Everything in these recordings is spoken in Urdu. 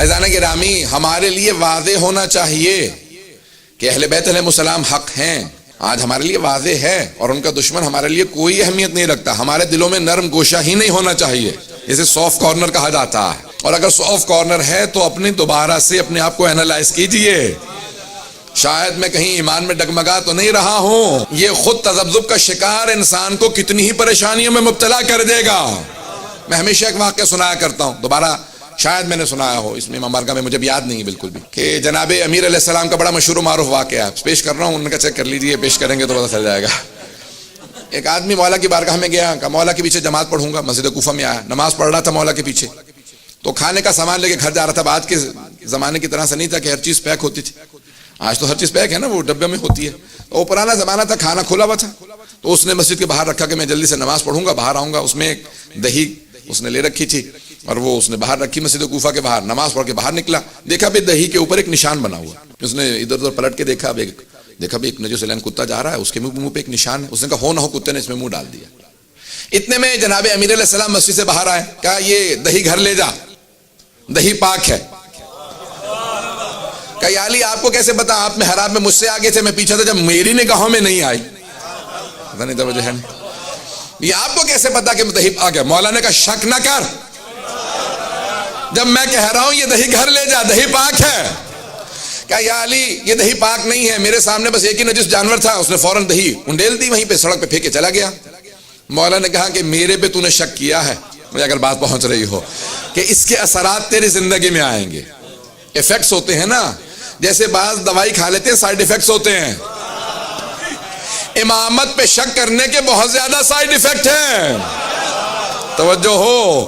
عزیزان گرامی، ہمارے لیے واضح ہونا چاہیے کہ اہل بیت علیہ السلام حق ہیں، آج ہمارے لیے واضح ہے، اور ان کا دشمن ہمارے لیے کوئی اہمیت نہیں رکھتا. ہمارے دلوں میں نرم گوشہ ہی نہیں ہونا چاہیے، اسے سافٹ کارنر کہا جاتا ہے. اور اگر سافٹ کارنر ہے تو اپنی دوبارہ سے اپنے آپ کو اینالائز کیجئے، شاید میں کہیں ایمان میں ڈگمگا تو نہیں رہا ہوں. یہ خود تذبذب کا شکار انسان کو کتنی ہی پریشانیوں میں مبتلا کر دے گا. میں ہمیشہ ایک واقعہ سنایا کرتا ہوں، دوبارہ شاید میں نے سنایا ہو، اس میں مبارکہ میں مجھے بھی یاد نہیں ہے بالکل بھی، کہ جناب امیر علیہ السلام کا بڑا مشہور و معروف واقعہ پیش کر رہا ہوں، ان کا چیک کر لیجئے، پیش کریں گے تو پتہ چل جائے گا. ایک آدمی مولا کی بارگاہ میں گیا، کہا مولا کے پیچھے جماعت پڑھوں گا. مسجد کوفہ میں آیا، نماز پڑھ رہا تھا مولا کے پیچھے، تو کھانے کا سامان لے کے گھر جا رہا تھا. آج کے زمانے کی طرح سے نہیں تھا کہ ہر چیز پیک ہوتی تھی، آج تو ہر چیز پیک ہے نا، وہ ڈبے میں ہوتی ہے. تو وہ پرانا زمانہ تھا، کھانا کھلا ہوا تھا، تو اس نے مسجد کے باہر رکھا کہ میں جلدی سے نماز پڑھوں گا، باہر آؤں گا. اس میں ایک دہی اس نے لے رکھی تھی، اور وہ اس نے باہر رکھی مسجد کوفہ کے باہر. نماز پڑھ کے باہر نکلا، دیکھا بھی دہی کے اوپر ایک نشان بنا ہوا. اس نے ادھر ادھر پلٹ کے دیکھا بھی ایک نجس العین کتا جا رہا ہے، اس کے منہ پہ ایک نشان ہے. اس نے کہا ہو نہ ہو کتے نے اس میں منہ ڈال دیا. اتنے میں جناب امیر علیہ السلام مسجد سے باہر آئے، کہا یہ دہی گھر لے جا، دہی پاک ہے. کہا یا علی آپ کو کیسے پتا؟ آپ میں حرام میں مجھ سے آگے تھے، میں پیچھے تھا، جب میری نگاہوں میں نہیں آئی. پتہ نہیں توجہ ہے نہیں، یہ آپ کو کیسے پتا کہ دہی پاک ہے؟ مولا نے کہا شک نہ کر، جب میں کہہ رہا ہوں یہ دہی گھر لے جا، دہی پاک ہے. کہا یا علی یہ دہی پاک نہیں ہے، میرے سامنے بس ایک ہی نجس جانور تھا، اس نے فوراً دہی انڈیل دی، وہیں پہ سڑک پہ پھینک کے چلا گیا. مولا نے کہا کہ میرے پہ تو نے شک کیا ہے، مجھے اگر بات پہنچ رہی ہو، کہ اس کے اثرات تیری زندگی میں آئیں گے. ایفیکٹس ہوتے ہیں نا، جیسے بعض دوائی کھا لیتے ہیں سائیڈ ایفیکٹس ہوتے ہیں. امامت پہ شک کرنے کے بہت زیادہ سائیڈ ایفیکٹ ہیں، توجہ ہو.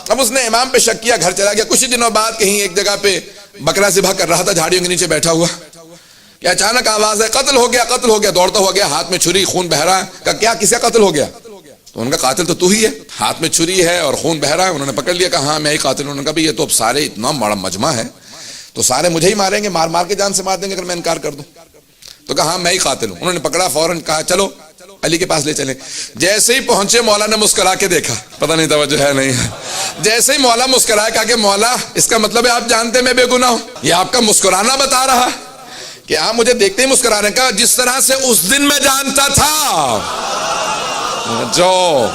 اب اس نے امام پہ شک کیا، گھر چلا گیا. کچھ ہی دنوں بعد کہیں ایک جگہ پہ بکرا ذبح کر رہا تھا، جھاڑیوں کے نیچے بیٹھا ہوا، کہ اچانک آواز ہے قتل ہو گیا، قتل ہو گیا. دوڑتا ہوا گیا، ہاتھ میں چھری، خون بہ رہا ہے. کہا کیا کس کا قتل ہو گیا؟ تو ان کا قاتل تو ہی ہے، ہاتھ میں چھری ہے اور خون بہ رہا ہے. انہوں نے پکڑ لیا، کہا ہاں میں ہی قاتل ہوں. انہوں نے کہا یہ تو اب سارے اتنا بڑا مجمع ہے تو سارے مجھے ہی ماریں گے، مار مار کے جان سے مار دیں گے اگر میں انکار کر دوں. تو کہا ہاں میں ہی قاتل ہوں. انہوں نے پکڑا، فوراً کہا چلو علی کے پاس لے چلیں. جیسے ہی پہنچے مولا نے مسکرا کے دیکھا، پتہ نہیں توجہ ہے نہیں ہے. جیسے ہی مولا مسکرایا، کہا کہ مولا اس کا مطلب ہے آپ جانتے میں بے گناہ ہوں؟ یہ آپ کا مسکرانا بتا رہا کہ آپ مجھے دیکھتے ہی مسکرا رہے ہیں. کہا جس طرح سے اس دن میں جانتا تھا، جو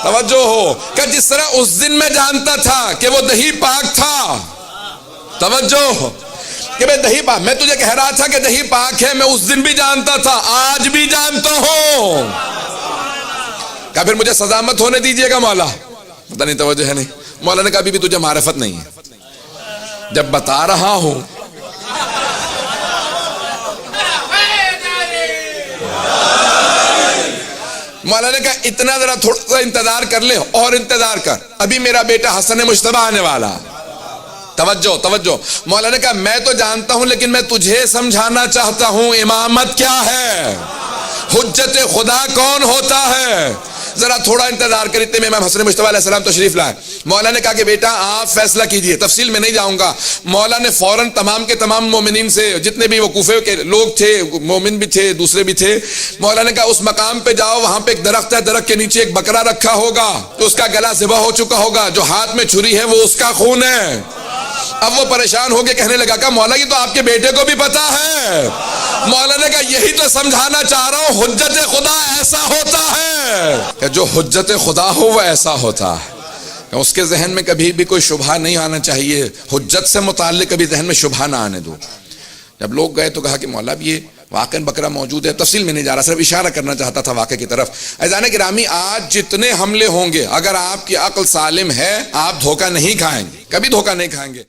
توجہ ہو، کہ جس طرح اس دن میں جانتا تھا کہ وہ دہی پاک تھا، توجہ کہ میں دہی پاک، میں تجھے کہہ رہا تھا کہ دہی پاک ہے، میں اس دن بھی جانتا تھا، آج بھی جانتا ہوں. کہا پھر مجھے سزا مت ہونے دیجئے گا مولا. پتہ نہیں توجہ ہے نہیں. مولا نے کہا ابھی بھی تجھے معرفت نہیں ہے، جب بتا رہا ہوں مولا نے کہا اتنا ذرا تھوڑا سا انتظار کر لے، اور انتظار کر، ابھی میرا بیٹا حسن مجتبی آنے والا. توجہ توجہ. مولا نے کہا میں تو جانتا ہوں لیکن میں تجھے سمجھانا چاہتا ہوں امامت کیا ہے، حجت خدا کون ہوتا ہے. ذرا تھوڑا انتظار کر. اتنے میں امام حسن مجتبی علیہ السلام تشریف لائے. مولا نے کہا کہ بیٹا آپ فیصلہ کیجئے، تفصیل میں نہیں جاؤں گا. مولا نے فوراً تمام کے تمام مومنین سے، جتنے بھی وہ کوفے کے لوگ تھے، مومن بھی تھے دوسرے بھی تھے، مولا نے کہا اس مقام پہ جاؤ، وہاں پہ ایک درخت ہے، درخت کے نیچے ایک بکرا رکھا ہوگا، تو اس کا گلا ذبح ہو چکا ہوگا، جو ہاتھ میں چھری ہے وہ اس کا خون ہے. اب وہ پریشان ہو کے کہنے لگا کہ مولا یہ تو آپ کے بیٹے کو بھی پتا ہے. مولا نے کہا یہی تو سمجھانا چاہ رہا ہوں، حجت خدا ایسا ہوتا ہے کہ جو حجت خدا ہو وہ ایسا ہوتا ہے، اس کے ذہن میں کبھی بھی کوئی شبہ نہیں آنا چاہیے. حجت سے متعلق کبھی ذہن میں شبہ نہ آنے دو. جب لوگ گئے تو کہا کہ مولا یہ واقعاً بکرا موجود ہے. تفصیل میں نہیں جا رہا، صرف اشارہ کرنا چاہتا تھا واقعے کی طرف. عزیزان گرامی آج جتنے حملے ہوں گے، اگر آپ کی عقل سالم ہے آپ دھوکہ نہیں کھائیں گے، کبھی دھوکہ نہیں کھائیں گے.